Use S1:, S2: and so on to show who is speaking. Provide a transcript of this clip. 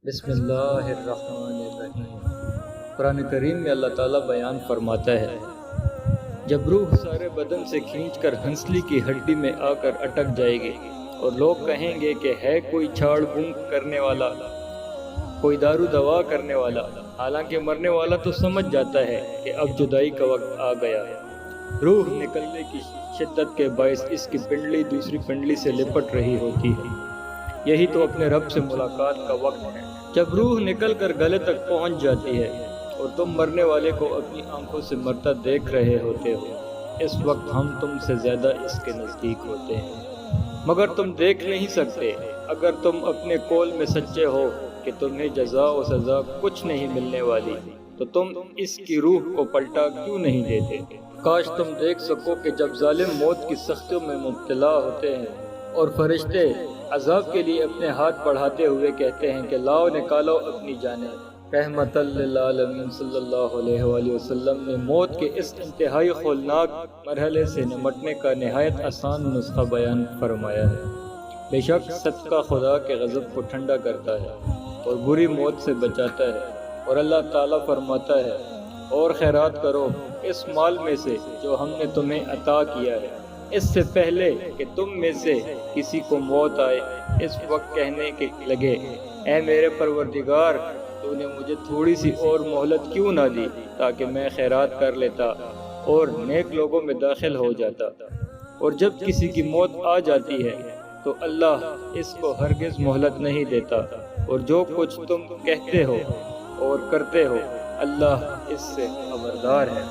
S1: بسم اللہ الرحمن الرحیم۔ قرآن کریم میں اللہ تعالیٰ بیان فرماتا ہے، جب روح سارے بدن سے کھینچ کر ہنسلی کی ہڈی میں آ کر اٹک جائے گی اور لوگ کہیں گے کہ ہے کوئی چھاڑ بونک کرنے والا، کوئی دارو دوا کرنے والا، حالانکہ مرنے والا تو سمجھ جاتا ہے کہ اب جدائی کا وقت آ گیا ہے۔ روح نکلنے کی شدت کے باعث اس کی پنڈلی دوسری پنڈلی سے لپٹ رہی ہوتی ہے۔ یہی تو اپنے رب سے ملاقات کا وقت ہے۔ جب روح نکل کر گلے تک پہنچ جاتی ہے اور تم مرنے والے کو اپنی آنکھوں سے مرتا دیکھ رہے ہوتے ہو، اس وقت ہم تم سے زیادہ اس کے نزدیک ہوتے ہیں، مگر تم دیکھ نہیں سکتے۔ اگر تم اپنے قول میں سچے ہو کہ تمہیں جزا و سزا کچھ نہیں ملنے والی، تو تم اس کی روح کو پلٹا کیوں نہیں دیتے؟ کاش تم دیکھ سکو کہ جب ظالم موت کی سختیوں میں مبتلا ہوتے ہیں اور فرشتے عذاب کے لیے اپنے ہاتھ بڑھاتے ہوئے کہتے ہیں کہ لاؤ نکالو اپنی جانیں۔ رحمت للعالمین صلی اللہ علیہ وآلہ وسلم نے موت کے اس انتہائی ہولناک مرحلے سے نمٹنے کا نہایت آسان نسخہ بیان فرمایا ہے۔ بے شک صدقہ خدا کے غضب کو ٹھنڈا کرتا ہے اور بری موت سے بچاتا ہے، اور اللہ تعالیٰ فرماتا ہے، اور خیرات کرو اس مال میں سے جو ہم نے تمہیں عطا کیا ہے، اس سے پہلے کہ تم میں سے کسی کو موت آئے، اس وقت کہنے کے لگے، اے میرے پروردگار، تو نے مجھے تھوڑی سی اور مہلت کیوں نہ دی تاکہ میں خیرات کر لیتا اور نیک لوگوں میں داخل ہو جاتا۔ اور جب کسی کی موت آ جاتی ہے تو اللہ اس کو ہرگز مہلت نہیں دیتا، اور جو کچھ تم کہتے ہو اور کرتے ہو اللہ اس سے خبردار ہے۔